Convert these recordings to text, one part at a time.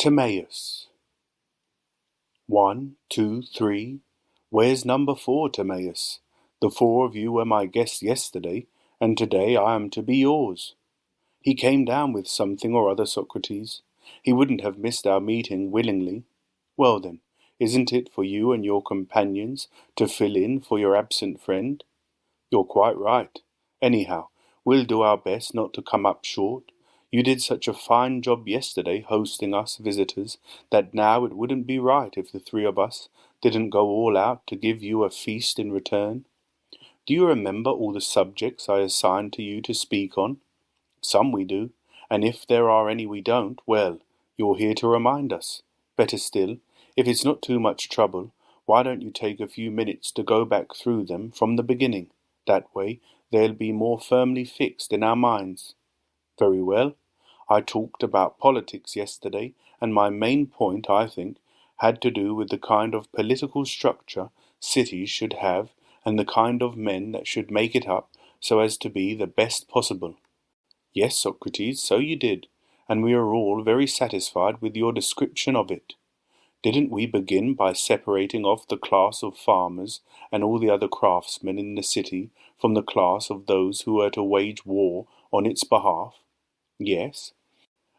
Timaios. 1, 2, 3. Where's number 4, Timaios? The 4 of you were my guests yesterday, and today I am to be yours. He came down with something or other, Socrates. He wouldn't have missed our meeting willingly. Well then, isn't it for you and your companions to fill in for your absent friend? You're quite right. Anyhow, we'll do our best not to come up short. You did such a fine job yesterday hosting us visitors that now it wouldn't be right if the 3 of us didn't go all out to give you a feast in return. Do you remember all the subjects I assigned to you to speak on? Some we do, and if there are any we don't, well, you're here to remind us. Better still, if it's not too much trouble, why don't you take a few minutes to go back through them from the beginning? That way they'll be more firmly fixed in our minds. Very well. I talked about politics yesterday, and my main point, I think, had to do with the kind of political structure cities should have and the kind of men that should make it up so as to be the best possible. Yes, Socrates, so you did, and we are all very satisfied with your description of it. Didn't we begin by separating off the class of farmers and all the other craftsmen in the city from the class of those who were to wage war on its behalf? Yes.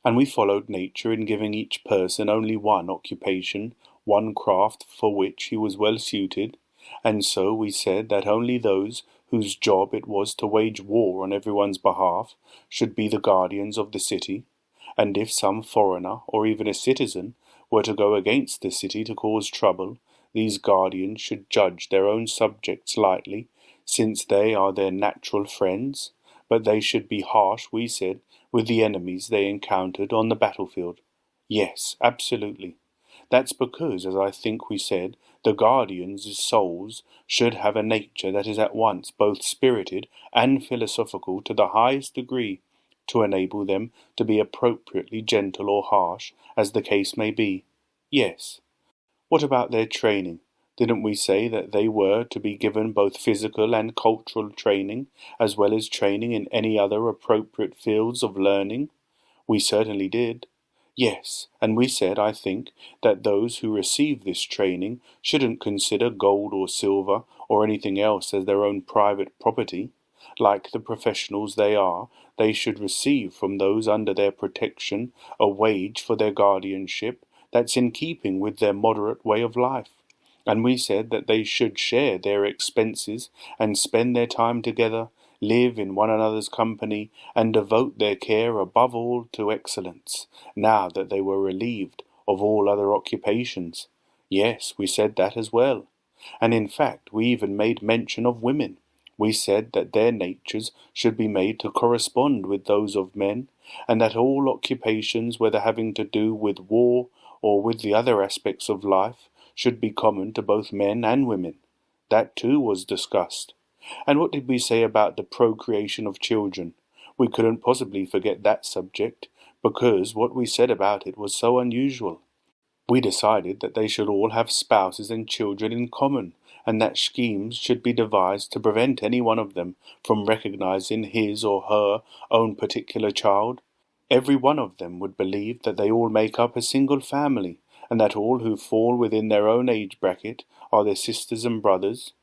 And we followed nature in giving each person only one occupation, one craft for which he was well suited, and so we said that only those whose job it was to wage war on everyone's behalf should be the guardians of the city, and if some foreigner or even a citizen were to go against the city to cause trouble, these guardians should judge their own subjects lightly, since they are their natural friends, but they should be harsh, we said, with the enemies they encountered on the battlefield. Yes, absolutely. That's because, as I think we said, the guardians' souls should have a nature that is at once both spirited and philosophical to the highest degree, to enable them to be appropriately gentle or harsh, as the case may be. Yes. What about their training? Didn't we say that they were to be given both physical and cultural training, as well as training in any other appropriate fields of learning? We certainly did. Yes, and we said, I think, that those who receive this training shouldn't consider gold or silver or anything else as their own private property. Like the professionals they are, they should receive from those under their protection a wage for their guardianship that's in keeping with their moderate way of life. And we said that they should share their expenses and spend their time together, live in one another's company, and devote their care above all to excellence, now that they were relieved of all other occupations. Yes, we said that as well. And in fact, we even made mention of women. We said that their natures should be made to correspond with those of men, and that all occupations, whether having to do with war or with the other aspects of life, should be common to both men and women. That too was discussed. And what did we say about the procreation of children? We couldn't possibly forget that subject, because what we said about it was so unusual. We decided that they should all have spouses and children in common, and that schemes should be devised to prevent any one of them from recognizing his or her own particular child. Every one of them would believe that they all make up a single family, and that all who fall within their own age bracket are their sisters and brothers,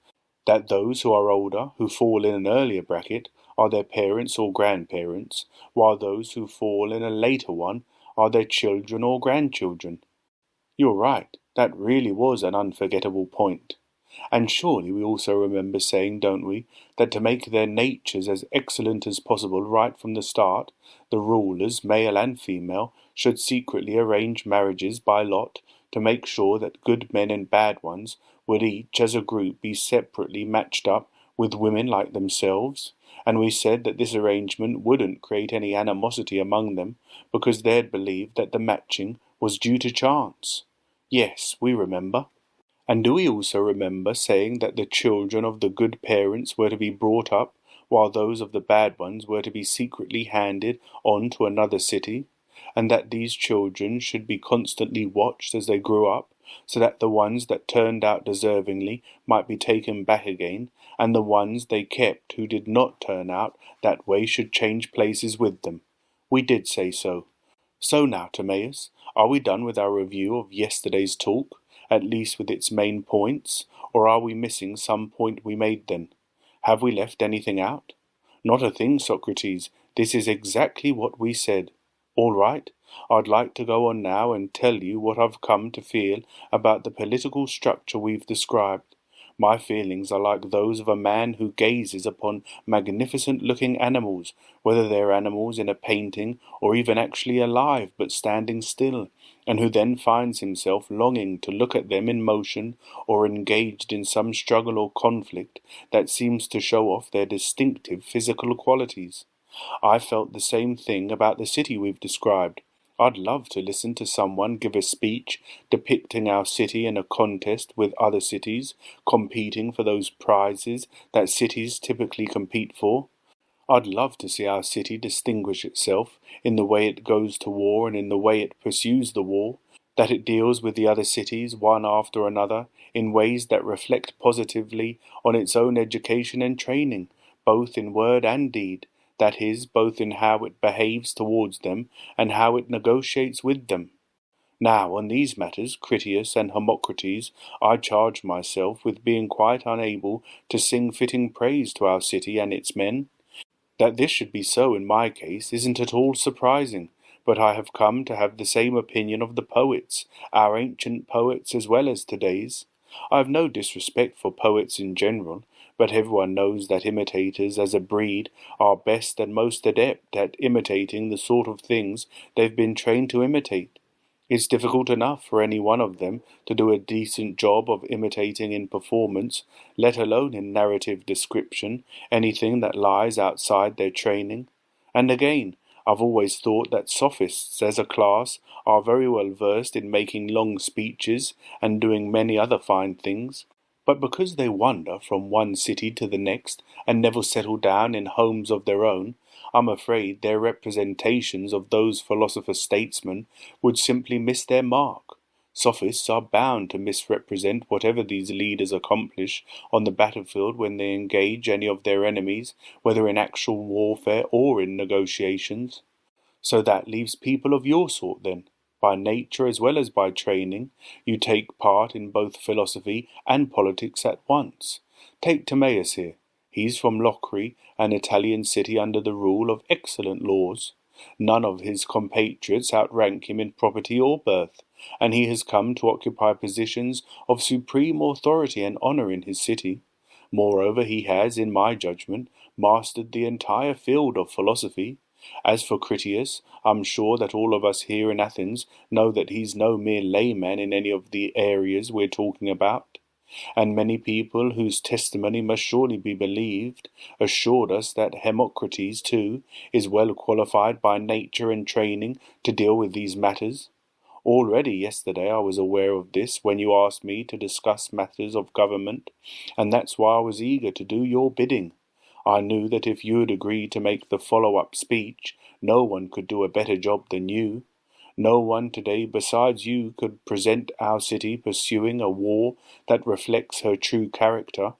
that those who are older, who fall in an earlier bracket, are their parents or grandparents, while those who fall in a later one are their children or grandchildren. You're right, that really was an unforgettable point. And surely we also remember saying, don't we, that to make their natures as excellent as possible right from the start, the rulers, male and female, should secretly arrange marriages by lot to make sure that good men and bad ones would each as a group be separately matched up with women like themselves, and we said that this arrangement wouldn't create any animosity among them, because they'd believe that the matching was due to chance. Yes, we remember. And do we also remember saying that the children of the good parents were to be brought up, while those of the bad ones were to be secretly handed on to another city, and that these children should be constantly watched as they grew up, so that the ones that turned out deservingly might be taken back again, and the ones they kept who did not turn out that way should change places with them? We did say so. So now, Timaios, are we done with our review of yesterday's talk, at least with its main points, or are we missing some point we made then? Have we left anything out? Not a thing, Socrates. This is exactly what we said. All right, I'd like to go on now and tell you what I've come to feel about the political structure we've described. My feelings are like those of a man who gazes upon magnificent-looking animals, whether they're animals in a painting or even actually alive but standing still, and who then finds himself longing to look at them in motion or engaged in some struggle or conflict that seems to show off their distinctive physical qualities. I felt the same thing about the city we've described. I'd love to listen to someone give a speech depicting our city in a contest with other cities, competing for those prizes that cities typically compete for. I'd love to see our city distinguish itself in the way it goes to war and in the way it pursues the war, that it deals with the other cities one after another in ways that reflect positively on its own education and training, both in word and deed. That is, both in how it behaves towards them and how it negotiates with them. Now, on these matters, Critias and Hermocrates, I charge myself with being quite unable to sing fitting praise to our city and its men. That this should be so in my case isn't at all surprising, but I have come to have the same opinion of the poets, our ancient poets as well as today's. I have no disrespect for poets in general, but everyone knows that imitators as a breed are best and most adept at imitating the sort of things they've been trained to imitate. It's difficult enough for any one of them to do a decent job of imitating in performance, let alone in narrative description, anything that lies outside their training. And again, I've always thought that sophists as a class are very well versed in making long speeches and doing many other fine things. But because they wander from one city to the next and never settle down in homes of their own, I'm afraid their representations of those philosopher-statesmen would simply miss their mark. Sophists are bound to misrepresent whatever these leaders accomplish on the battlefield when they engage any of their enemies, whether in actual warfare or in negotiations. So that leaves people of your sort then. By nature as well as by training, you take part in both philosophy and politics at once. Take Timaios here. He's from Locri, an Italian city under the rule of excellent laws. None of his compatriots outrank him in property or birth, and he has come to occupy positions of supreme authority and honour in his city. Moreover, he has, in my judgment, mastered the entire field of philosophy. As for Critias, I'm sure that all of us here in Athens know that he's no mere layman in any of the areas we're talking about, and many people whose testimony must surely be believed assured us that Hermocrates, too, is well qualified by nature and training to deal with these matters. Already yesterday I was aware of this when you asked me to discuss matters of government, and that's why I was eager to do your bidding. I knew that if you had agreed to make the follow-up speech, no one could do a better job than you. No one today besides you could present our city pursuing a war that reflects her true character.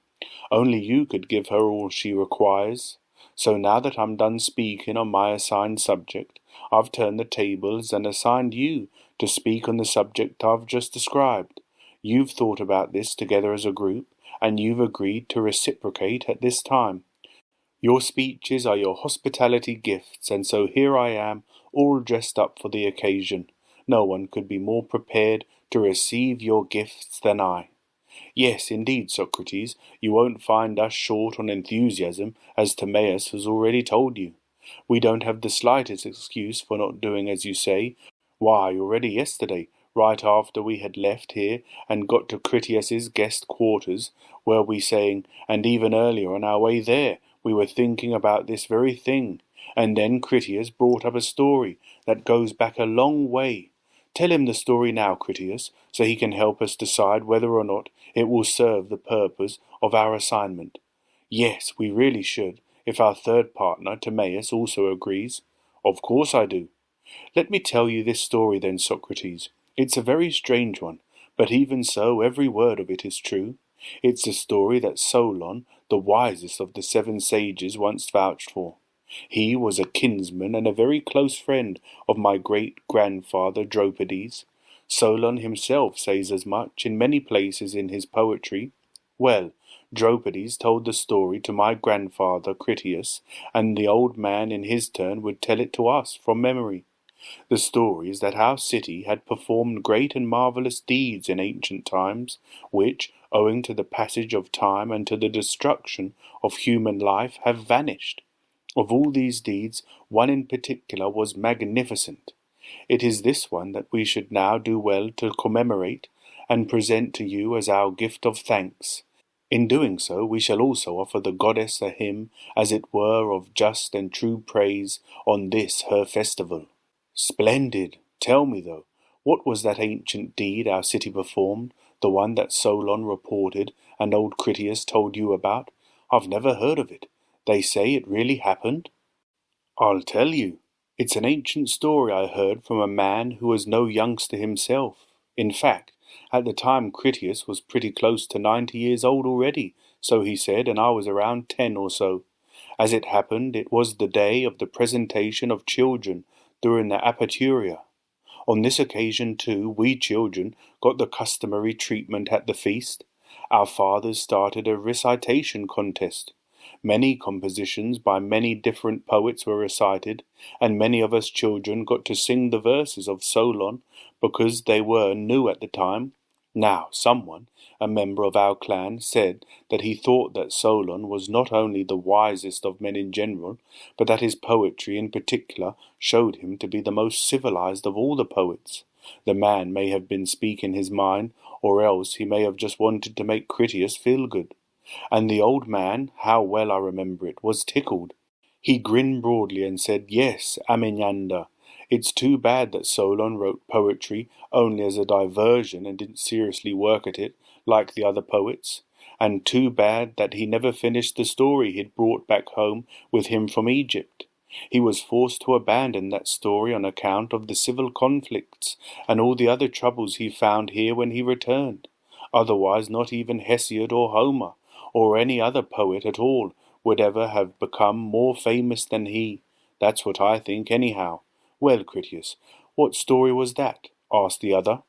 Only you could give her all she requires. So now that I'm done speaking on my assigned subject, I've turned the tables and assigned you to speak on the subject I've just described. You've thought about this together as a group, and you've agreed to reciprocate at this time. Your speeches are your hospitality gifts, and so here I am, all dressed up for the occasion. No one could be more prepared to receive your gifts than I. Yes, indeed, Socrates, you won't find us short on enthusiasm, as Timaios has already told you. We don't have the slightest excuse for not doing as you say. Why, already yesterday, right after we had left here and got to Critias's guest quarters, were we saying, and even earlier on our way there, we were thinking about this very thing, and then Critias brought up a story that goes back a long way. Tell him the story now, Critias, so he can help us decide whether or not it will serve the purpose of our assignment. Yes, we really should, if our third partner, Timaios, also agrees. Of course I do. Let me tell you this story then, Socrates. It's a very strange one, but even so every word of it is true. It's a story that Solon, the wisest of the 7 sages, once vouched for. He was a kinsman and a very close friend of my great-grandfather Dropides. Solon himself says as much in many places in his poetry. Well, Dropides told the story to my grandfather Critias, and the old man in his turn would tell it to us from memory. The story is that our city had performed great and marvellous deeds in ancient times, which, owing to the passage of time and to the destruction of human life, have vanished. Of all these deeds, one in particular was magnificent. It is this one that we should now do well to commemorate and present to you as our gift of thanks. In doing so, we shall also offer the goddess a hymn, as it were, of just and true praise on this her festival. Splendid! Tell me, though, what was that ancient deed our city performed, the one that Solon reported and old Critias told you about? I've never heard of it. They say it really happened? I'll tell you. It's an ancient story I heard from a man who was no youngster himself. In fact, at the time Critias was pretty close to 90 years old already, so he said, and I was around 10 or so. As it happened, it was the day of the presentation of children during the apertura. On this occasion, too, we children got the customary treatment at the feast. Our fathers started a recitation contest. Many compositions by many different poets were recited, and many of us children got to sing the verses of Solon because they were new at the time. Now, someone, a member of our clan, said that he thought that Solon was not only the wisest of men in general, but that his poetry in particular showed him to be the most civilized of all the poets. The man may have been speaking his mind, or else he may have just wanted to make Critias feel good. And the old man, how well I remember it, was tickled. He grinned broadly and said, "Yes, Amenander. It's too bad that Solon wrote poetry only as a diversion and didn't seriously work at it, like the other poets. And too bad that he never finished the story he'd brought back home with him from Egypt. He was forced to abandon that story on account of the civil conflicts and all the other troubles he found here when he returned. Otherwise not even Hesiod or Homer, or any other poet at all, would ever have become more famous than he. That's what I think, anyhow." "Well, Critias, what story was that?" asked the other.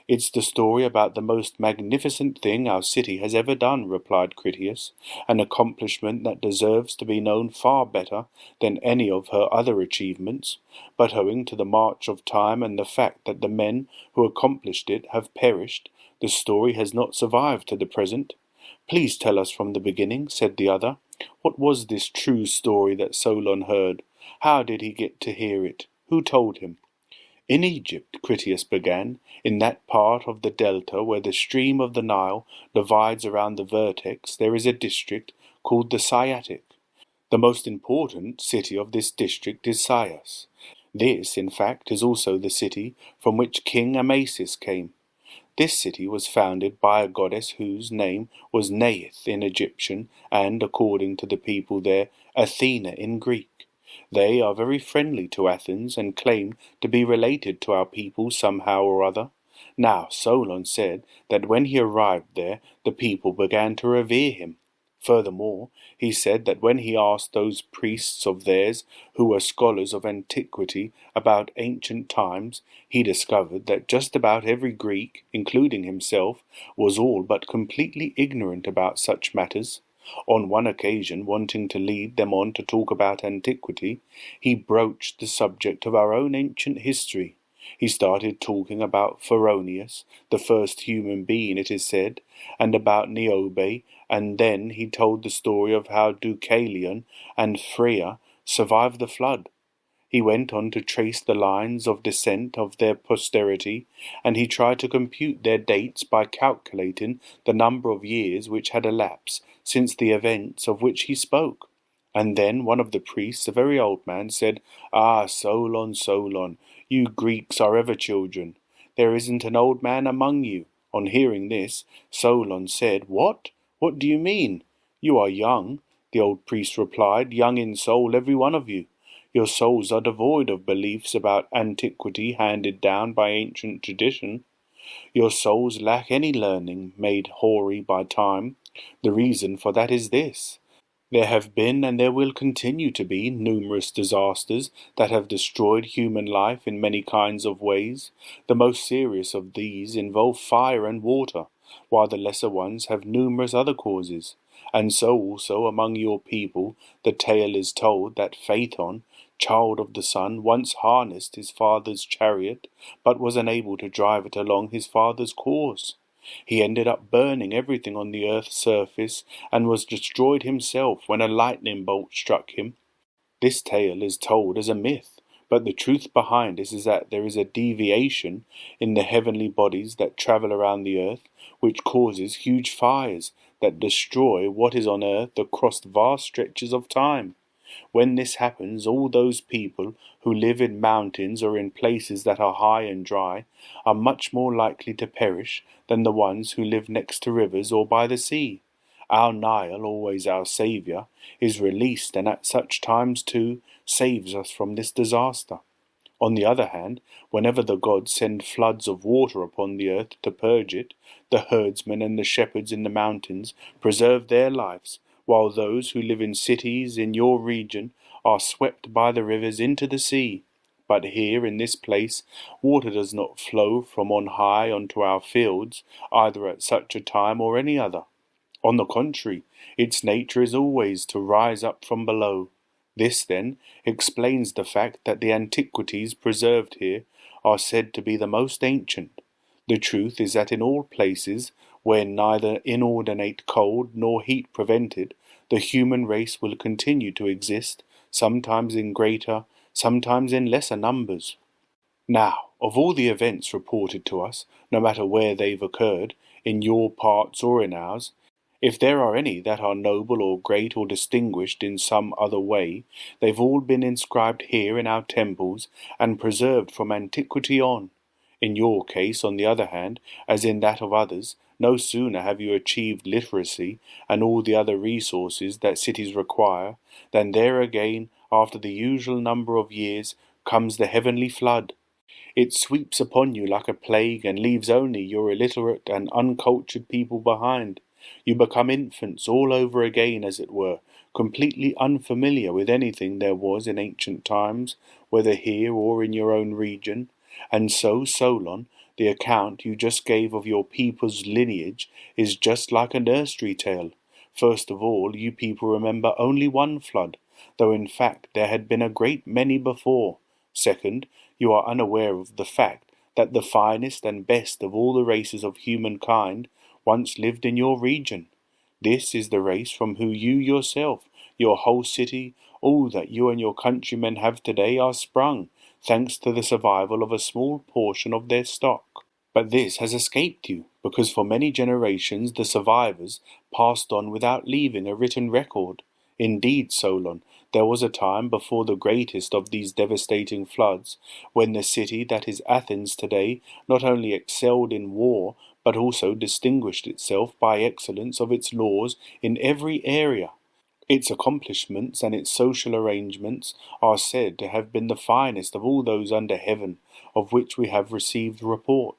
"It's the story about the most magnificent thing our city has ever done," replied Critias, "an accomplishment that deserves to be known far better than any of her other achievements, but owing to the march of time and the fact that the men who accomplished it have perished, the story has not survived to the present." "Please tell us from the beginning," said the other. "What was this true story that Solon heard? How did he get to hear it? Who told him?" "In Egypt," Critias began, "in that part of the delta where the stream of the Nile divides around the vertex, there is a district called the Sciatic. The most important city of this district is Scias. This, in fact, is also the city from which King Amasis came. This city was founded by a goddess whose name was Neith in Egyptian and, according to the people there, Athena in Greek. They are very friendly to Athens and claim to be related to our people somehow or other. Now, Solon said that when he arrived there, the people began to revere him. Furthermore, he said that when he asked those priests of theirs who were scholars of antiquity about ancient times, he discovered that just about every Greek, including himself, was all but completely ignorant about such matters. On one occasion, wanting to lead them on to talk about antiquity, he broached the subject of our own ancient history. He started talking about Pharonius, the first human being, it is said, and about Niobe, and then he told the story of how Deucalion and Phrygia survived the flood. He went on to trace the lines of descent of their posterity, and he tried to compute their dates by calculating the number of years which had elapsed since the events of which he spoke. And then one of the priests, a very old man, said, "Ah, Solon, Solon, you Greeks are ever children. There isn't an old man among you." On hearing this, Solon said, "What? What do you mean?" "You are young," the old priest replied, "young in soul, every one of you. Your souls are devoid of beliefs about antiquity handed down by ancient tradition. Your souls lack any learning made hoary by time. The reason for that is this. There have been and there will continue to be numerous disasters that have destroyed human life in many kinds of ways. The most serious of these involve fire and water, while the lesser ones have numerous other causes. And so also among your people the tale is told that Phaethon, child of the sun, once harnessed his father's chariot, but was unable to drive it along his father's course. He ended up burning everything on the earth's surface and was destroyed himself when a lightning bolt struck him. This tale is told as a myth, but the truth behind it is that there is a deviation in the heavenly bodies that travel around the earth, which causes huge fires that destroy what is on earth across vast stretches of time. When this happens, all those people who live in mountains or in places that are high and dry are much more likely to perish than the ones who live next to rivers or by the sea. Our Nile, always our saviour, is released and at such times too saves us from this disaster. On the other hand, whenever the gods send floods of water upon the earth to purge it, the herdsmen and the shepherds in the mountains preserve their lives, while those who live in cities in your region are swept by the rivers into the sea. But here in this place water does not flow from on high onto our fields, either at such a time or any other. On the contrary, its nature is always to rise up from below. This, then, explains the fact that the antiquities preserved here are said to be the most ancient. The truth is that in all places where neither inordinate cold nor heat prevented, the human race will continue to exist, sometimes in greater, sometimes in lesser numbers. Now, of all the events reported to us, no matter where they've occurred, in your parts or in ours, if there are any that are noble or great or distinguished in some other way, they've all been inscribed here in our temples and preserved from antiquity on. In your case, on the other hand, as in that of others, no sooner have you achieved literacy and all the other resources that cities require, than there again, after the usual number of years, comes the heavenly flood. It sweeps upon you like a plague and leaves only your illiterate and uncultured people behind. You become infants all over again, as it were, completely unfamiliar with anything there was in ancient times, whether here or in your own region. And so, Solon, the account you just gave of your people's lineage is just like a nursery tale. First of all, you people remember only one flood, though in fact there had been a great many before. Second, you are unaware of the fact that the finest and best of all the races of humankind once lived in your region. This is the race from whom you yourself, your whole city, all that you and your countrymen have today are sprung, thanks to the survival of a small portion of their stock. But this has escaped you, because for many generations the survivors passed on without leaving a written record. Indeed, Solon, there was a time before the greatest of these devastating floods, when the city that is Athens today not only excelled in war, but also distinguished itself by excellence of its laws in every area. Its accomplishments and its social arrangements are said to have been the finest of all those under heaven of which we have received report.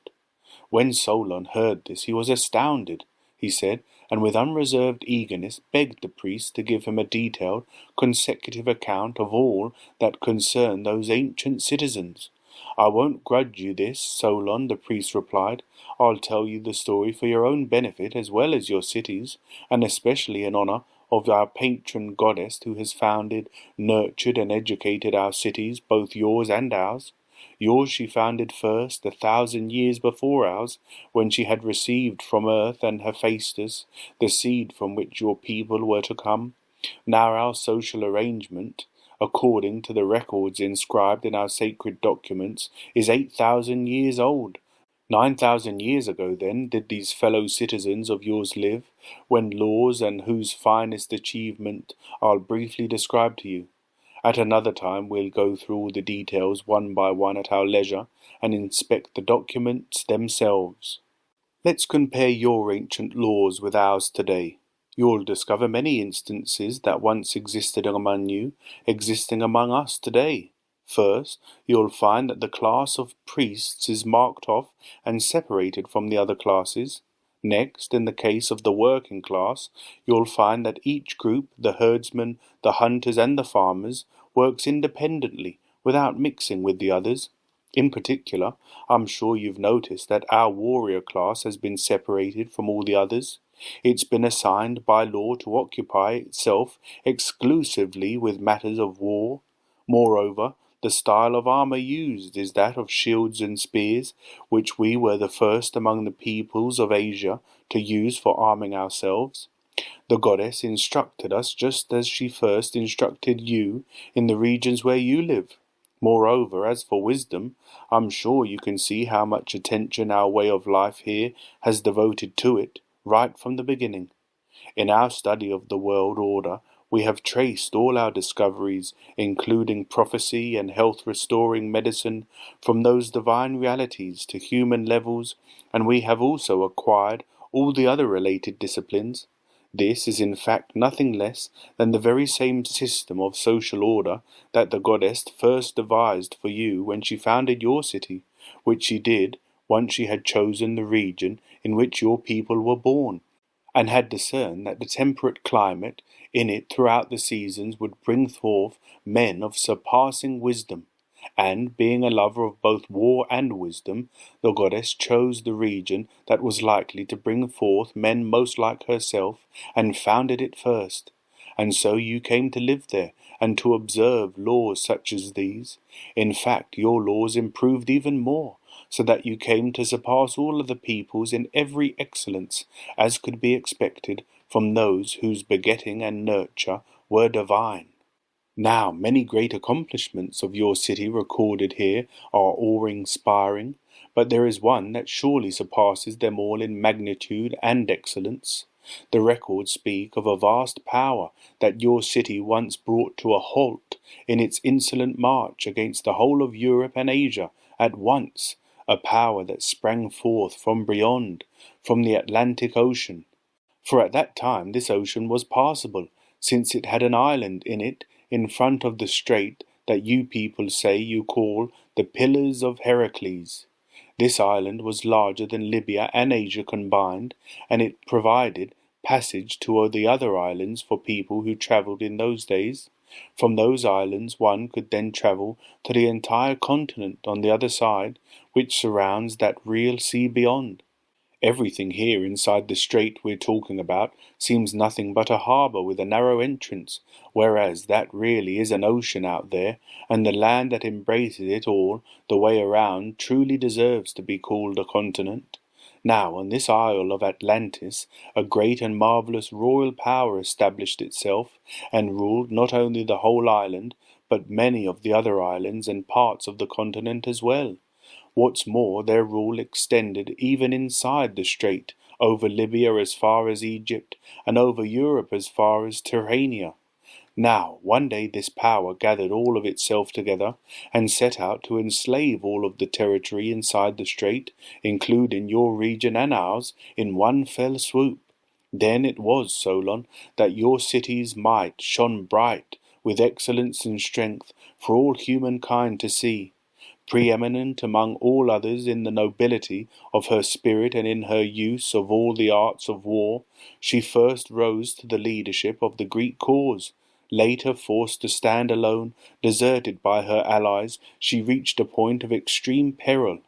When Solon heard this, he was astounded, he said, and with unreserved eagerness begged the priest to give him a detailed, consecutive account of all that concerned those ancient citizens. I won't grudge you this, Solon, the priest replied. I'll tell you the story for your own benefit as well as your city's, and especially in honour of our patron goddess who has founded, nurtured, and educated our cities, both yours and ours. Yours she founded first, 1,000 years before ours, when she had received from earth and Hephaestus the seed from which your people were to come. Now our social arrangement, according to the records inscribed in our sacred documents, is 8,000 years old. 9,000 years ago, then, did these fellow citizens of yours live, when laws and whose finest achievement I'll briefly describe to you. At another time we'll go through all the details one by one at our leisure, and inspect the documents themselves. Let's compare your ancient laws with ours today. You'll discover many instances that once existed among you, existing among us today. First, you'll find that the class of priests is marked off and separated from the other classes. Next, in the case of the working class, you'll find that each group, the herdsmen, the hunters and the farmers, works independently, without mixing with the others. In particular, I'm sure you've noticed that our warrior class has been separated from all the others. It's been assigned by law to occupy itself exclusively with matters of war. Moreover, the style of armour used is that of shields and spears, which we were the first among the peoples of Asia to use for arming ourselves. The goddess instructed us just as she first instructed you in the regions where you live. Moreover, as for wisdom, I'm sure you can see how much attention our way of life here has devoted to it, right from the beginning. In our study of the world order, we have traced all our discoveries, including prophecy and health-restoring medicine, from those divine realities to human levels, and we have also acquired all the other related disciplines. This is in fact nothing less than the very same system of social order that the goddess first devised for you when she founded your city, which she did once she had chosen the region in which your people were born, and had discerned that the temperate climate in it throughout the seasons would bring forth men of surpassing wisdom. And, being a lover of both war and wisdom, the goddess chose the region that was likely to bring forth men most like herself, and founded it first. And so you came to live there, and to observe laws such as these. In fact, your laws improved even more, so that you came to surpass all of the peoples in every excellence, as could be expected from those whose begetting and nurture were divine. Now, many great accomplishments of your city recorded here are awe-inspiring, but there is one that surely surpasses them all in magnitude and excellence. The records speak of a vast power that your city once brought to a halt in its insolent march against the whole of Europe and Asia at once, a power that sprang forth from beyond, from the Atlantic Ocean. For at that time this ocean was passable, since it had an island in it in front of the strait that you people say you call the Pillars of Heracles. This island was larger than Libya and Asia combined, and it provided passage to the other islands for people who travelled in those days. From those islands one could then travel to the entire continent on the other side, which surrounds that real sea beyond. Everything here inside the strait we're talking about seems nothing but a harbour with a narrow entrance, whereas that really is an ocean out there, and the land that embraces it all the way around truly deserves to be called a continent. Now, on this isle of Atlantis, a great and marvellous royal power established itself, and ruled not only the whole island, but many of the other islands and parts of the continent as well. What's more, their rule extended even inside the strait, over Libya as far as Egypt, and over Europe as far as Tyrrhenia. Now, one day this power gathered all of itself together, and set out to enslave all of the territory inside the strait, including your region and ours, in one fell swoop. Then it was, Solon, that your city's might shone bright with excellence and strength for all humankind to see. Preeminent among all others in the nobility of her spirit and in her use of all the arts of war, she first rose to the leadership of the Greek cause. Later, forced to stand alone, deserted by her allies, she reached a point of extreme peril.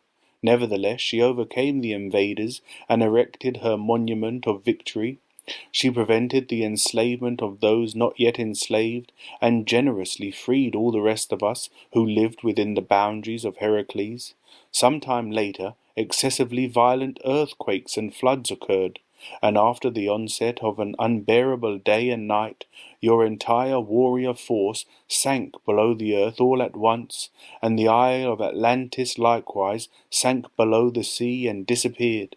Nevertheless, she overcame the invaders and erected her monument of victory. She prevented the enslavement of those not yet enslaved, and generously freed all the rest of us who lived within the boundaries of Heracles. Some time later, excessively violent earthquakes and floods occurred, and after the onset of an unbearable day and night, your entire warrior force sank below the earth all at once, and the isle of Atlantis likewise sank below the sea and disappeared.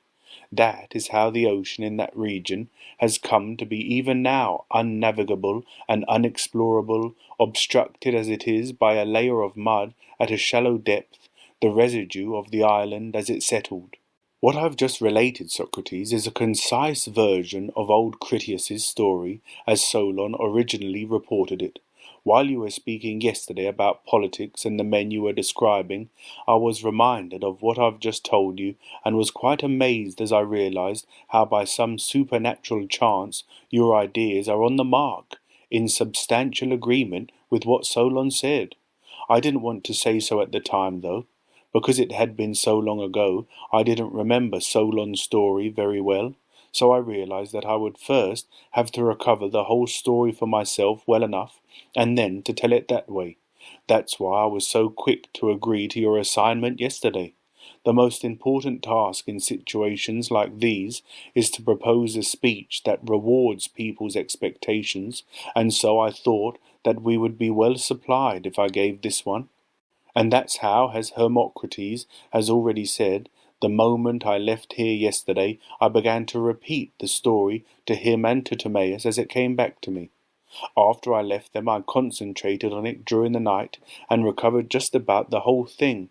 That is how the ocean in that region has come to be even now unnavigable and unexplorable, obstructed as it is by a layer of mud at a shallow depth, the residue of the island as it settled. What I've just related, Socrates, is a concise version of old Critias's story as Solon originally reported it. While you were speaking yesterday about politics and the men you were describing, I was reminded of what I've just told you, and was quite amazed as I realized how by some supernatural chance your ideas are on the mark, in substantial agreement with what Solon said. I didn't want to say so at the time, though. Because it had been so long ago, I didn't remember Solon's story very well, so I realized that I would first have to recover the whole story for myself well enough, and then to tell it that way. That's why I was so quick to agree to your assignment yesterday. The most important task in situations like these is to propose a speech that rewards people's expectations, and so I thought that we would be well supplied if I gave this one. And that's how, as Hermocrates has already said, the moment I left here yesterday, I began to repeat the story to him and to Timaios as it came back to me. After I left them, I concentrated on it during the night and recovered just about the whole thing.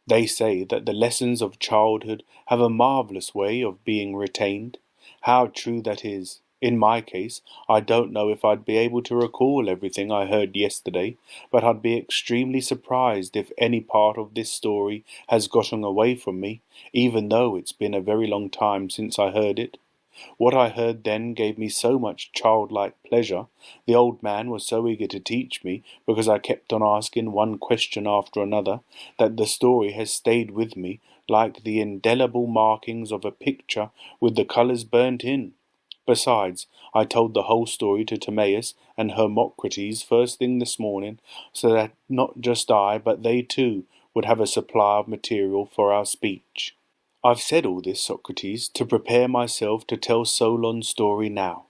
They say that the lessons of childhood have a marvellous way of being retained. How true that is! In my case, I don't know if I'd be able to recall everything I heard yesterday, but I'd be extremely surprised if any part of this story has gotten away from me, even though it's been a very long time since I heard it. What I heard then gave me so much childlike pleasure. The old man was so eager to teach me, because I kept on asking one question after another, that the story has stayed with me like the indelible markings of a picture with the colours burnt in. Besides, I told the whole story to Timaeus and Hermocrates first thing this morning, so that not just I, but they too, would have a supply of material for our speech. I've said all this, Socrates, to prepare myself to tell Solon's story now.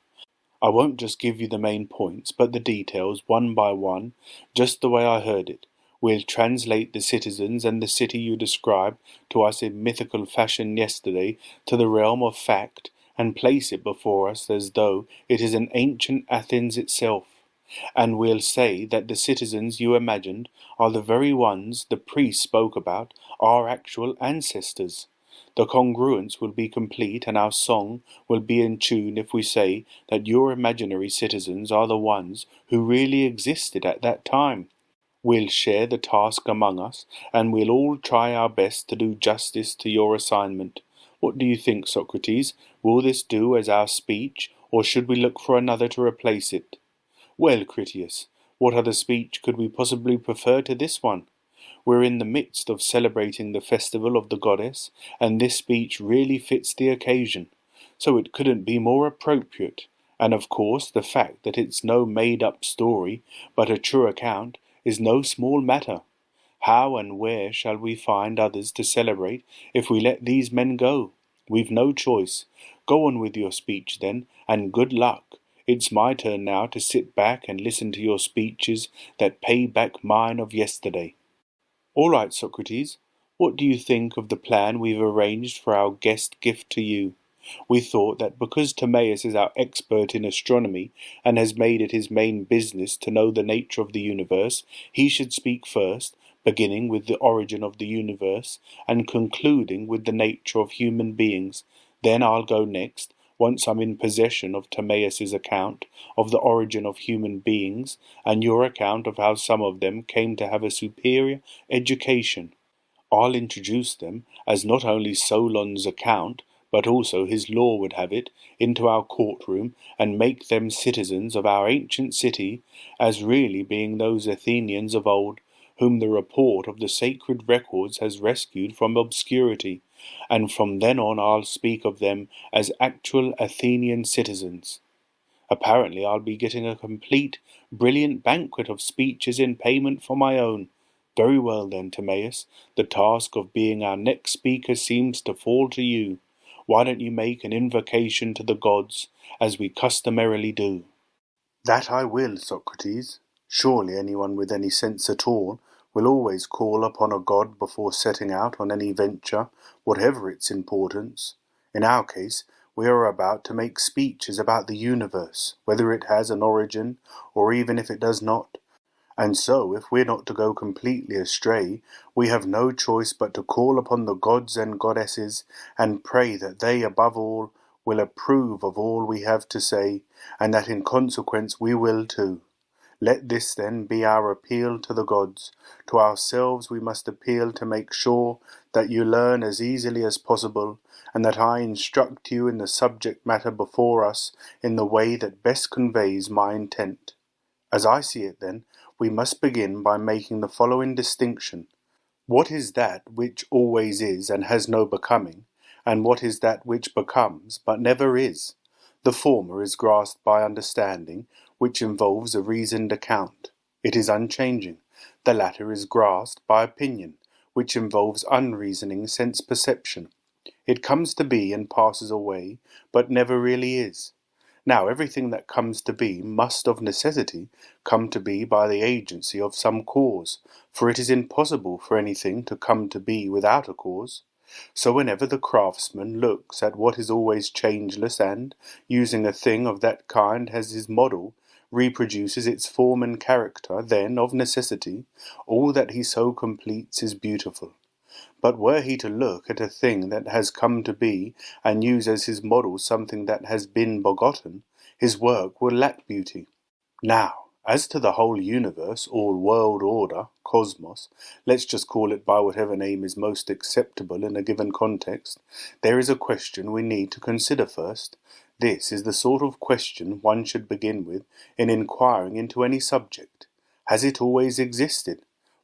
I won't just give you the main points, but the details, one by one, just the way I heard it. We'll translate the citizens and the city you described to us in mythical fashion yesterday to the realm of fact, and place it before us as though it is an ancient Athens itself. And we'll say that the citizens you imagined are the very ones the priest spoke about, our actual ancestors. The congruence will be complete, and our song will be in tune if we say that your imaginary citizens are the ones who really existed at that time. We'll share the task among us, and we'll all try our best to do justice to your assignment. What do you think, Socrates? Will this do as our speech, or should we look for another to replace it? Well, Critias, what other speech could we possibly prefer to this one? We're in the midst of celebrating the festival of the goddess, and this speech really fits the occasion, so it couldn't be more appropriate. And of course the fact that it's no made-up story, but a true account, is no small matter. How and where shall we find others to celebrate if we let these men go? We've no choice. Go on with your speech then, and good luck. It's my turn now to sit back and listen to your speeches that pay back mine of yesterday. All right, Socrates, what do you think of the plan we've arranged for our guest gift to you? We thought that because Timaios is our expert in astronomy and has made it his main business to know the nature of the universe, he should speak first, beginning with the origin of the universe and concluding with the nature of human beings. Then I'll go next, once I'm in possession of Timaios's account of the origin of human beings and your account of how some of them came to have a superior education. I'll introduce them, as not only Solon's account, but also his law would have it, into our courtroom, and make them citizens of our ancient city, as really being those Athenians of old, whom the report of the sacred records has rescued from obscurity, and from then on I'll speak of them as actual Athenian citizens. Apparently I'll be getting a complete, brilliant banquet of speeches in payment for my own. Very well then, Timaios, the task of being our next speaker seems to fall to you. Why don't you make an invocation to the gods, as we customarily do? That I will, Socrates. Surely anyone with any sense at all will always call upon a god before setting out on any venture, whatever its importance. In our case, we are about to make speeches about the universe, whether it has an origin, or even if it does not. And so, if we're not to go completely astray, we have no choice but to call upon the gods and goddesses and pray that they, above all, will approve of all we have to say, and that in consequence we will too. Let this then be our appeal to the gods. To ourselves we must appeal to make sure that you learn as easily as possible, and that I instruct you in the subject matter before us in the way that best conveys my intent. As I see it then, we must begin by making the following distinction. What is that which always is and has no becoming, and what is that which becomes but never is? The former is grasped by understanding, which involves a reasoned account. It is unchanging. The latter is grasped by opinion, which involves unreasoning sense-perception. It comes to be and passes away, but never really is. Now everything that comes to be must of necessity come to be by the agency of some cause, for it is impossible for anything to come to be without a cause. So whenever the craftsman looks at what is always changeless and, using a thing of that kind as his model, reproduces its form and character, then, of necessity, all that he so completes is beautiful. But were he to look at a thing that has come to be, and use as his model something that has been begotten, his work will lack beauty. Now, as to the whole universe, or world order, cosmos, let's just call it by whatever name is most acceptable in a given context, there is a question we need to consider first. This is the sort of question one should begin with in inquiring into any subject. Has it always existed?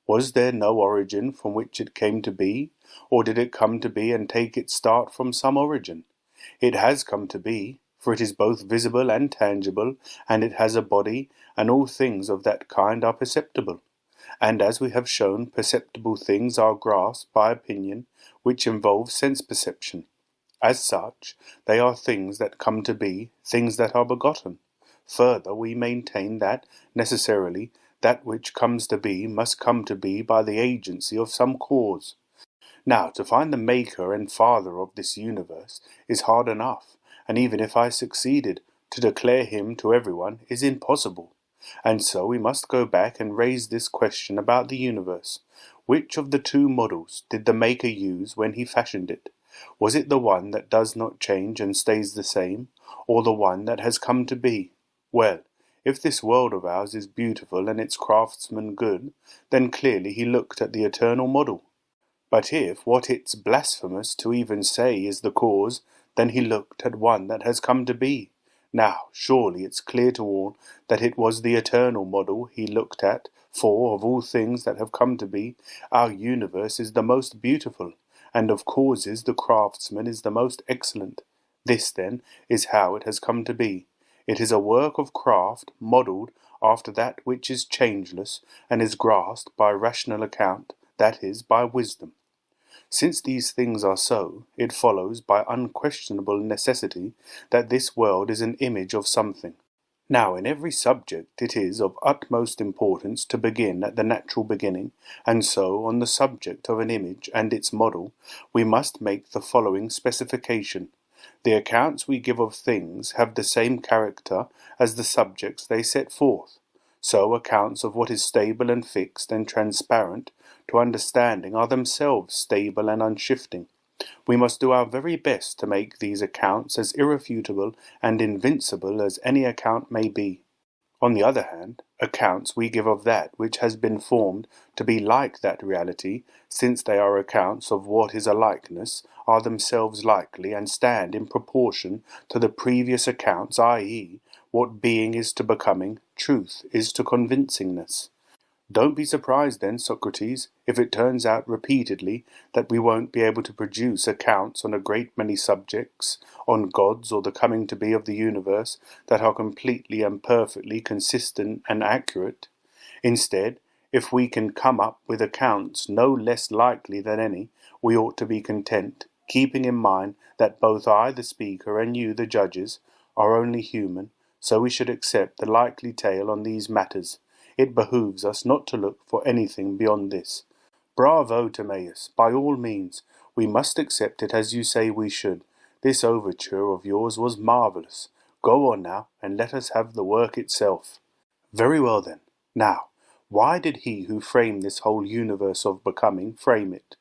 Was there no origin from which it came to be, or did it come to be and take its start from some origin? It has come to be, for it is both visible and tangible, and it has a body, and all things of that kind are perceptible. And as we have shown, perceptible things are grasped by opinion, which involves sense-perception. As such, they are things that come to be, things that are begotten. Further, we maintain that, necessarily, that which comes to be must come to be by the agency of some cause. Now, to find the maker and father of this universe is hard enough, and even if I succeeded, to declare him to everyone is impossible. And so we must go back and raise this question about the universe. Which of the two models did the maker use when he fashioned it? Was it the one that does not change and stays the same, or the one that has come to be? Well, if this world of ours is beautiful and its craftsman good, then clearly he looked at the eternal model. But if what it's blasphemous to even say is the cause, then he looked at one that has come to be. Now, surely it's clear to all that it was the eternal model he looked at, for, of all things that have come to be, our universe is the most beautiful, and of causes the craftsman is the most excellent. This, then, is how it has come to be. It is a work of craft, modelled after that which is changeless, and is grasped by rational account, that is, by wisdom. Since these things are so, it follows by unquestionable necessity that this world is an image of something. Now, in every subject it is of utmost importance to begin at the natural beginning, and so, on the subject of an image and its model, we must make the following specification. The accounts we give of things have the same character as the subjects they set forth. So accounts of what is stable and fixed and transparent to understanding are themselves stable and unshifting. We must do our very best to make these accounts as irrefutable and invincible as any account may be. On the other hand, accounts we give of that which has been formed to be like that reality, since they are accounts of what is a likeness, are themselves likely and stand in proportion to the previous accounts, i.e., what being is to becoming, truth is to convincingness. Don't be surprised then, Socrates, if it turns out repeatedly that we won't be able to produce accounts on a great many subjects, on gods or the coming to be of the universe, that are completely and perfectly consistent and accurate. Instead, if we can come up with accounts no less likely than any, we ought to be content, keeping in mind that both I, the speaker, and you, the judges, are only human, so we should accept the likely tale on these matters. It behooves us not to look for anything beyond this. Bravo, Timaios, by all means. We must accept it as you say we should. This overture of yours was marvellous. Go on now, and let us have the work itself. Very well then. Now, why did he who framed this whole universe of becoming frame it?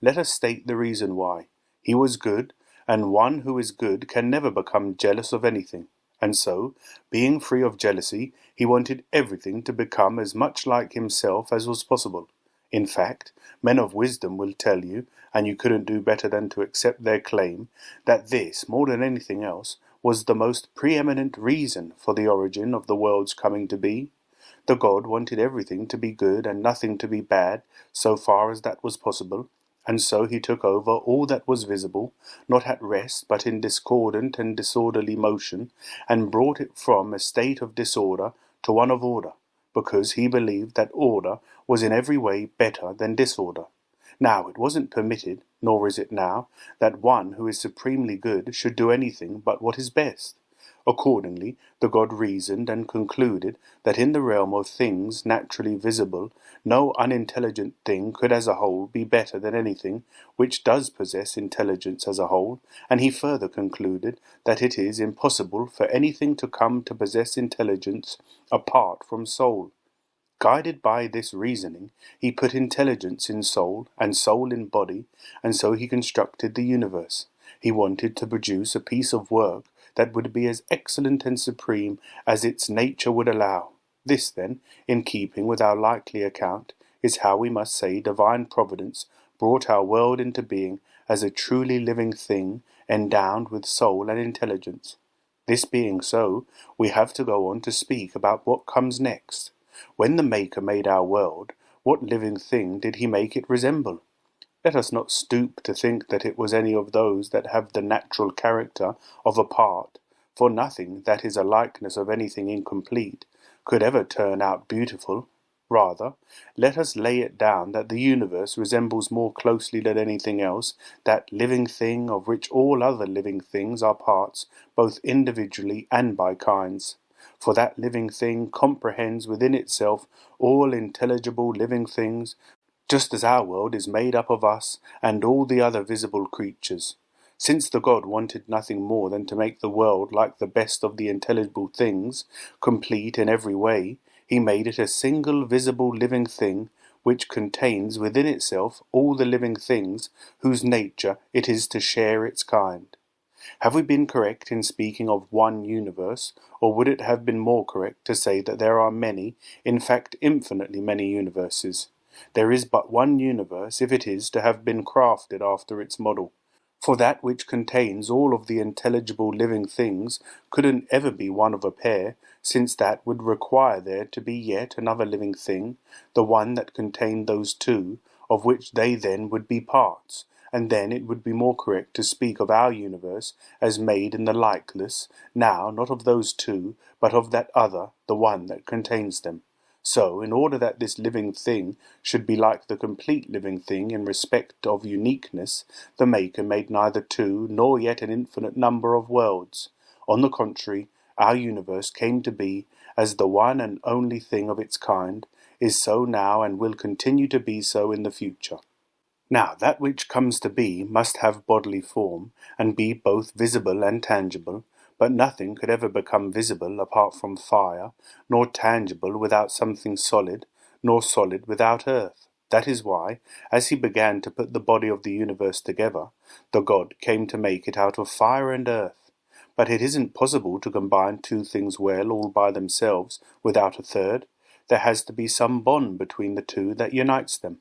Let us state the reason why. He was good, and one who is good can never become jealous of anything. And so, being free of jealousy, he wanted everything to become as much like himself as was possible. In fact, men of wisdom will tell you, and you couldn't do better than to accept their claim, that this, more than anything else, was the most preeminent reason for the origin of the world's coming to be. The God wanted everything to be good and nothing to be bad, so far as that was possible, and so he took over all that was visible, not at rest but in discordant and disorderly motion, and brought it from a state of disorder to one of order, because he believed that order was in every way better than disorder. Now it wasn't permitted, nor is it now, that one who is supremely good should do anything but what is best. Accordingly, the God reasoned and concluded that in the realm of things naturally visible, no unintelligent thing could as a whole be better than anything which does possess intelligence as a whole, and he further concluded that it is impossible for anything to come to possess intelligence apart from soul. Guided by this reasoning, he put intelligence in soul and soul in body, and so he constructed the universe. He wanted to produce a piece of work that would be as excellent and supreme as its nature would allow. This, then, in keeping with our likely account, is how we must say divine providence brought our world into being as a truly living thing endowed with soul and intelligence. This being so, we have to go on to speak about what comes next. When the Maker made our world, what living thing did he make it resemble? Let us not stoop to think that it was any of those that have the natural character of a part, for nothing that is a likeness of anything incomplete could ever turn out beautiful. Rather, let us lay it down that the universe resembles more closely than anything else that living thing of which all other living things are parts, both individually and by kinds. For that living thing comprehends within itself all intelligible living things, just as our world is made up of us and all the other visible creatures. Since the God wanted nothing more than to make the world like the best of the intelligible things, complete in every way, he made it a single visible living thing which contains within itself all the living things whose nature it is to share its kind. Have we been correct in speaking of one universe, or would it have been more correct to say that there are many, in fact infinitely many universes? There is but one universe if it is to have been crafted after its model. For that which contains all of the intelligible living things couldn't ever be one of a pair, since that would require there to be yet another living thing, the one that contained those two, of which they then would be parts, and then it would be more correct to speak of our universe as made in the likeness, now not of those two, but of that other, the one that contains them. So, in order that this living thing should be like the complete living thing in respect of uniqueness, the Maker made neither two nor yet an infinite number of worlds. On the contrary, our universe came to be as the one and only thing of its kind, is so now and will continue to be so in the future. Now, that which comes to be must have bodily form, and be both visible and tangible, but nothing could ever become visible apart from fire, nor tangible without something solid, nor solid without earth. That is why, as he began to put the body of the universe together, the God came to make it out of fire and earth. But it isn't possible to combine two things well all by themselves without a third. There has to be some bond between the two that unites them.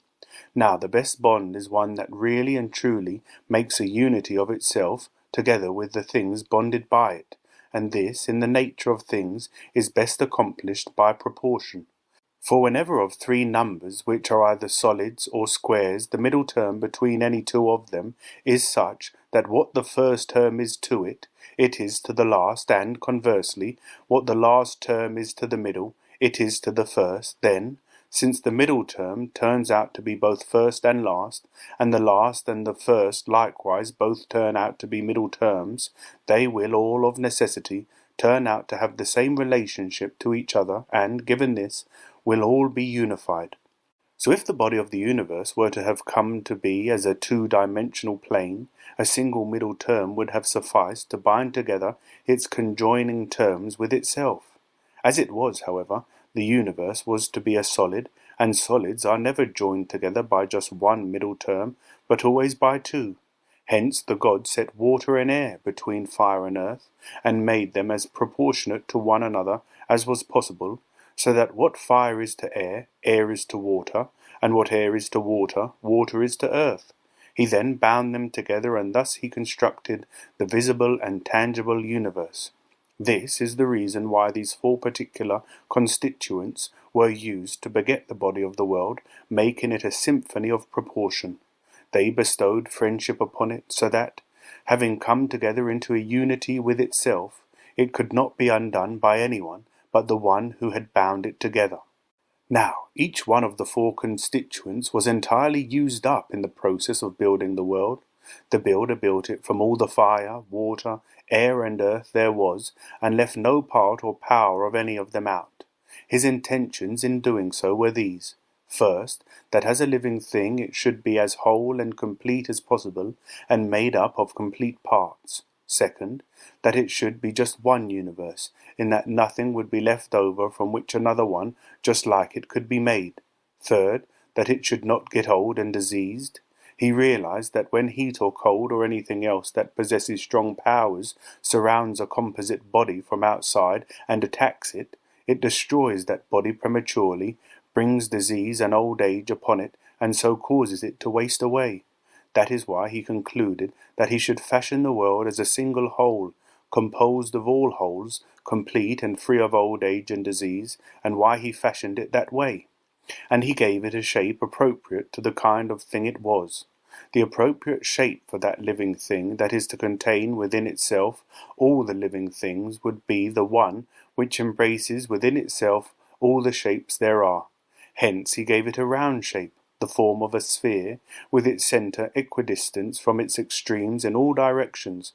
Now, the best bond is one that really and truly makes a unity of itself, together with the things bonded by it, and this, in the nature of things, is best accomplished by proportion. For whenever of three numbers which are either solids or squares, the middle term between any two of them is such that what the first term is to it, it is to the last, and, conversely, what the last term is to the middle, it is to the first, then, since the middle term turns out to be both first and last, and the last and the first likewise both turn out to be middle terms, they will all of necessity turn out to have the same relationship to each other, and, given this, will all be unified. So if the body of the universe were to have come to be as a two-dimensional plane, a single middle term would have sufficed to bind together its conjoining terms with itself. As it was, however, the universe was to be a solid, and solids are never joined together by just one middle term, but always by two. Hence the god set water and air between fire and earth, and made them as proportionate to one another as was possible, so that what fire is to air, air is to water, and what air is to water, water is to earth. He then bound them together, and thus he constructed the visible and tangible universe. This is the reason why these four particular constituents were used to beget the body of the world, making it a symphony of proportion. They bestowed friendship upon it, so that, having come together into a unity with itself, it could not be undone by anyone but the one who had bound it together. Now, each one of the four constituents was entirely used up in the process of building the world. The builder built it from all the fire, water, air, and earth there was, and left no part or power of any of them out. His intentions in doing so were these: first, that as a living thing it should be as whole and complete as possible, and made up of complete parts. Second, that it should be just one universe, in that nothing would be left over from which another one just like it could be made. Third, that it should not get old and diseased. He realized that when heat or cold or anything else that possesses strong powers surrounds a composite body from outside and attacks it, it destroys that body prematurely, brings disease and old age upon it, and so causes it to waste away. That is why he concluded that he should fashion the world as a single whole, composed of all wholes, complete and free of old age and disease, and why he fashioned it that way. And he gave it a shape appropriate to the kind of thing it was. The appropriate shape for that living thing that is to contain within itself all the living things would be the one which embraces within itself all the shapes there are. Hence he gave it a round shape, the form of a sphere, with its centre equidistant from its extremes in all directions.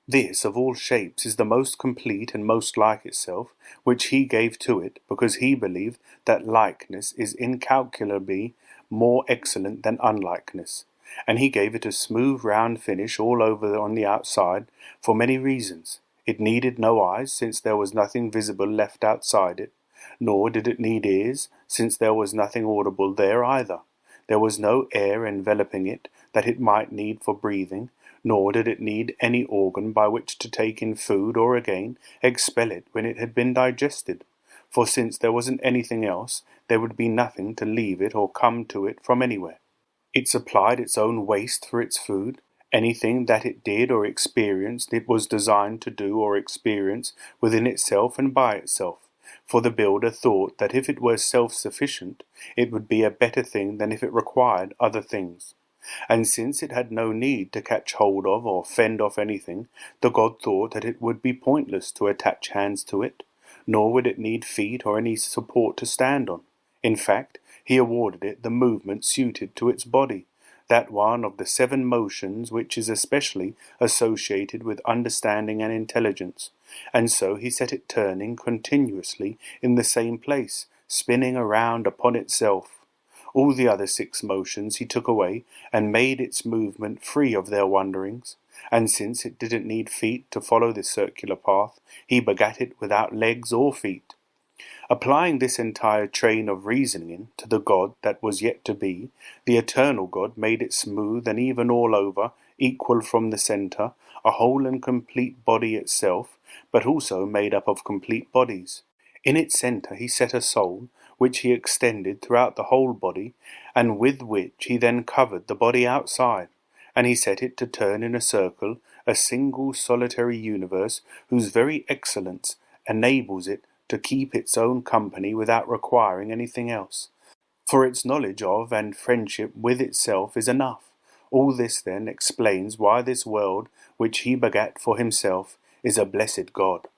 This of all shapes is the most complete and most like itself, which he gave to it, because he believed that likeness is incalculably more excellent than unlikeness. And he gave it a smooth round finish all over on the outside, for many reasons. It needed no eyes, since there was nothing visible left outside it, nor did it need ears, since there was nothing audible there either. There was no air enveloping it that it might need for breathing, nor did it need any organ by which to take in food or again expel it when it had been digested. For since there wasn't anything else, there would be nothing to leave it or come to it from anywhere. It supplied its own waste for its food. Anything that it did or experienced it was designed to do or experience within itself and by itself. For the builder thought that if it were self-sufficient, it would be a better thing than if it required other things. And since it had no need to catch hold of or fend off anything, the god thought that it would be pointless to attach hands to it, nor would it need feet or any support to stand on. In fact, he awarded it the movement suited to its body, that one of the 7 motions which is especially associated with understanding and intelligence, and so he set it turning continuously in the same place, spinning around upon itself. All the other 6 motions he took away, and made its movement free of their wanderings, and since it didn't need feet to follow this circular path, he begat it without legs or feet. Applying this entire train of reasoning to the God that was yet to be, the eternal God made it smooth and even all over, equal from the centre, a whole and complete body itself, but also made up of complete bodies. In its centre he set a soul, which he extended throughout the whole body, and with which he then covered the body outside, and he set it to turn in a circle, a single solitary universe, whose very excellence enables it to keep its own company without requiring anything else. For its knowledge of and friendship with itself is enough. All this then explains why this world, which he begat for himself, is a blessed God.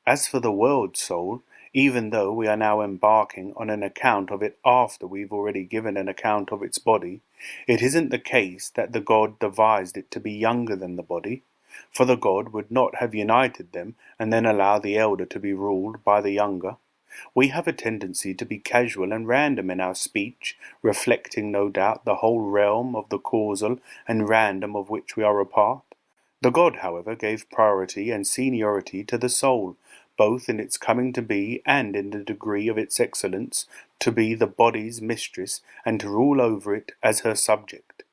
As for the world soul, even though we are now embarking on an account of it after we've already given an account of its body, it isn't the case that the God devised it to be younger than the body, for the God would not have united them and then allow the elder to be ruled by the younger. We have a tendency to be casual and random in our speech, reflecting no doubt the whole realm of the causal and random of which we are a part. The God, however, gave priority and seniority to the soul, both in its coming to be and in the degree of its excellence, to be the body's mistress and to rule over it as her subject.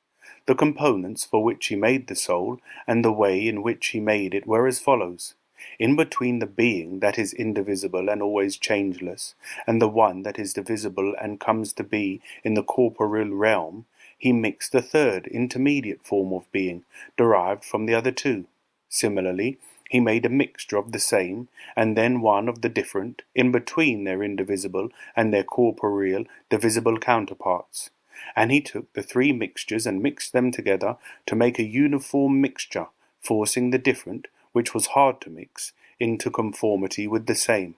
The components for which he made the soul, and the way in which he made it, were as follows. In between the being that is indivisible and always changeless, and the one that is divisible and comes to be in the corporeal realm, he mixed a third, intermediate form of being, derived from the other two. Similarly, he made a mixture of the same, and then one of the different, in between their indivisible and their corporeal, divisible counterparts. And he took the three mixtures and mixed them together to make a uniform mixture, forcing the different, which was hard to mix, into conformity with the same.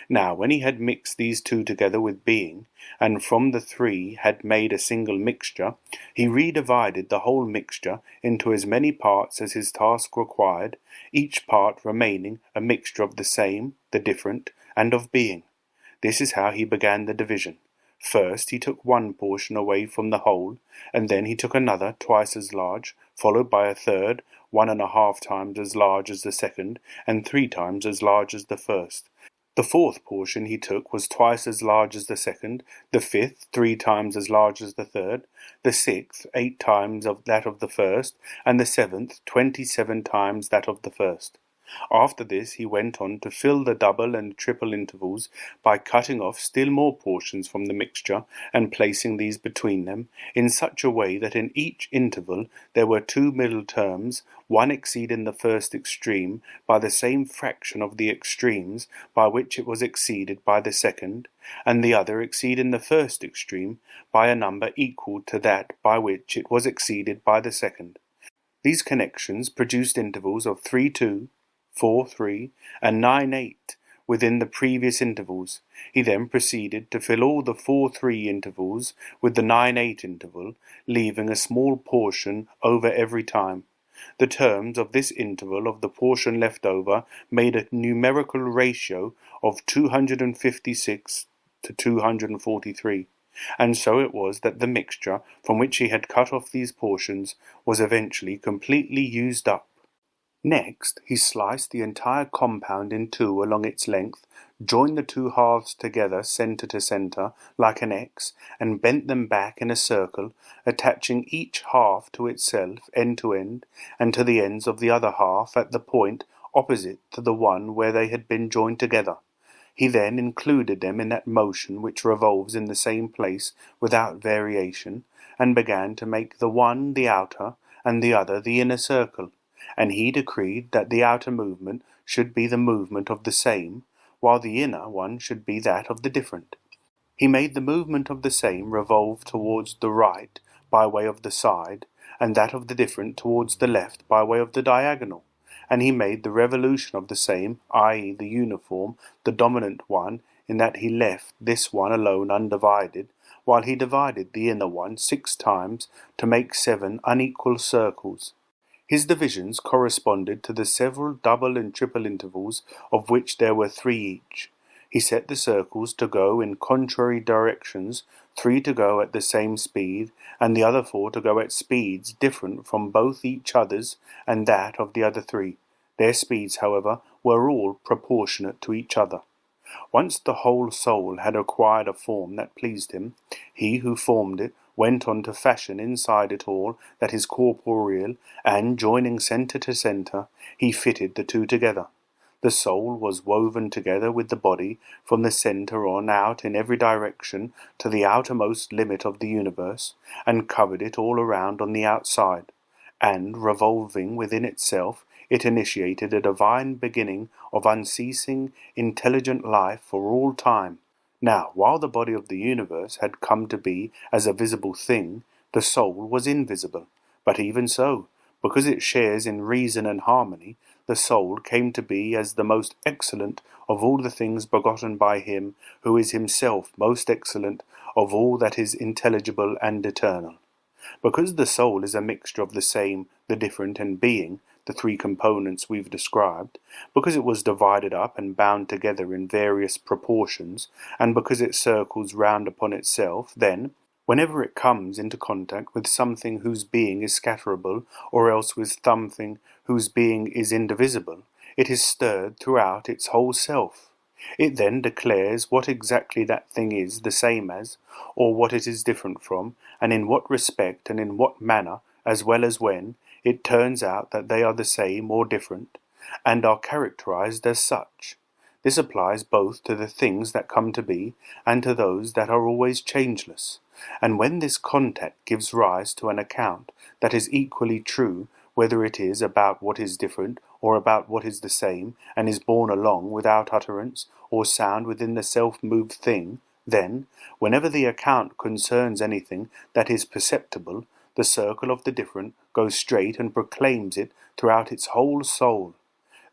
Now when he had mixed these two together with being, and from the three had made a single mixture, he redivided the whole mixture into as many parts as his task required, each part remaining a mixture of the same, the different, and of being. This is how he began the division. First he took one portion away from the whole, and then he took another twice as large, followed by a third, 1.5 times as large as the second, and 3 times as large as the first. The fourth portion he took was twice as large as the second, the fifth 3 times as large as the third, the sixth 8 times of that of the first, and the seventh 27 times that of the first. After this he went on to fill the double and triple intervals by cutting off still more portions from the mixture and placing these between them, in such a way that in each interval there were 2 middle terms, one exceeding the first extreme by the same fraction of the extremes by which it was exceeded by the second, and the other exceeding the first extreme by a number equal to that by which it was exceeded by the second. These connections produced intervals of 3-2, 4-3, and 9-8 within the previous intervals. He then proceeded to fill all the 4-3 intervals with the 9-8 interval, leaving a small portion over every time. The terms of this interval of the portion left over made a numerical ratio of 256 to 243, and so it was that the mixture from which he had cut off these portions was eventually completely used up. Next, he sliced the entire compound in two along its length, joined the two halves together centre to centre, like an X, and bent them back in a circle, attaching each half to itself end to end, and to the ends of the other half at the point opposite to the one where they had been joined together. He then included them in that motion which revolves in the same place without variation, and began to make the one the outer, and the other the inner circle. And he decreed that the outer movement should be the movement of the same, while the inner one should be that of the different. He made the movement of the same revolve towards the right by way of the side, and that of the different towards the left by way of the diagonal. And he made the revolution of the same, i.e. the uniform, the dominant one, in that he left this one alone undivided, while he divided the inner one 6 times to make 7 unequal circles. His divisions corresponded to the several double and triple intervals, of which there were 3 each. He set the circles to go in contrary directions, 3 to go at the same speed, and the other 4 to go at speeds different from both each other's and that of the other 3. Their speeds, however, were all proportionate to each other. Once the whole soul had acquired a form that pleased him, he who formed it went on to fashion inside it all that is corporeal, and, joining centre to centre, he fitted the two together. The soul was woven together with the body, from the centre on out in every direction to the outermost limit of the universe, and covered it all around on the outside, and, revolving within itself, it initiated a divine beginning of unceasing, intelligent life for all time. Now, while the body of the universe had come to be as a visible thing, the soul was invisible. But even so, because it shares in reason and harmony, the soul came to be as the most excellent of all the things begotten by him who is himself most excellent of all that is intelligible and eternal. Because the soul is a mixture of the same, the different, and being, the 3 components we've described, because it was divided up and bound together in various proportions, and because it circles round upon itself, then, whenever it comes into contact with something whose being is scatterable, or else with something whose being is indivisible, it is stirred throughout its whole self. It then declares what exactly that thing is the same as, or what it is different from, and in what respect and in what manner, as well as when it turns out that they are the same or different, and are characterized as such. This applies both to the things that come to be and to those that are always changeless. And when this contact gives rise to an account that is equally true, whether it is about what is different or about what is the same, and is borne along without utterance or sound within the self-moved thing, then, whenever the account concerns anything that is perceptible, the circle of the different goes straight and proclaims it throughout its whole soul.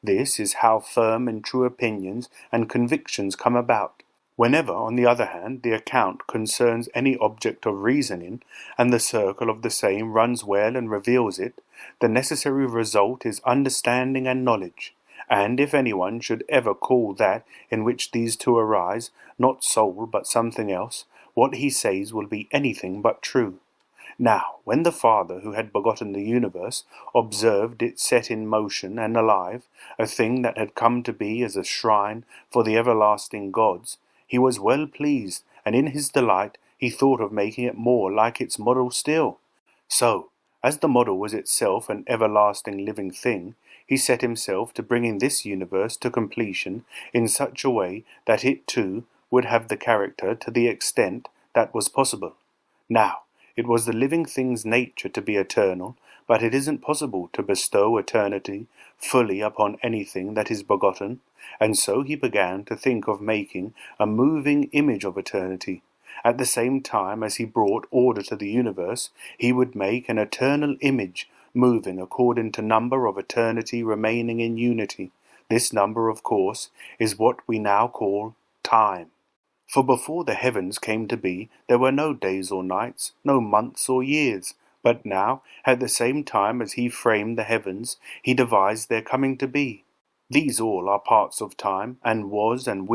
This is how firm and true opinions and convictions come about. Whenever, on the other hand, the account concerns any object of reasoning, and the circle of the same runs well and reveals it, the necessary result is understanding and knowledge. And if anyone should ever call that in which these two arise not soul but something else, what he says will be anything but true. Now, when the Father who had begotten the universe observed it set in motion and alive, a thing that had come to be as a shrine for the everlasting gods, he was well pleased, and in his delight he thought of making it more like its model still. So, as the model was itself an everlasting living thing, he set himself to bringing this universe to completion in such a way that it too would have the character to the extent that was possible. Now, it was the living thing's nature to be eternal, but it isn't possible to bestow eternity fully upon anything that is begotten, and so he began to think of making a moving image of eternity. At the same time as he brought order to the universe, he would make an eternal image, moving according to number of eternity remaining in unity. This number, of course, is what we now call time. For before the heavens came to be, there were no days or nights, no months or years. But now, at the same time as he framed the heavens, he devised their coming to be. These all are parts of time, and was and will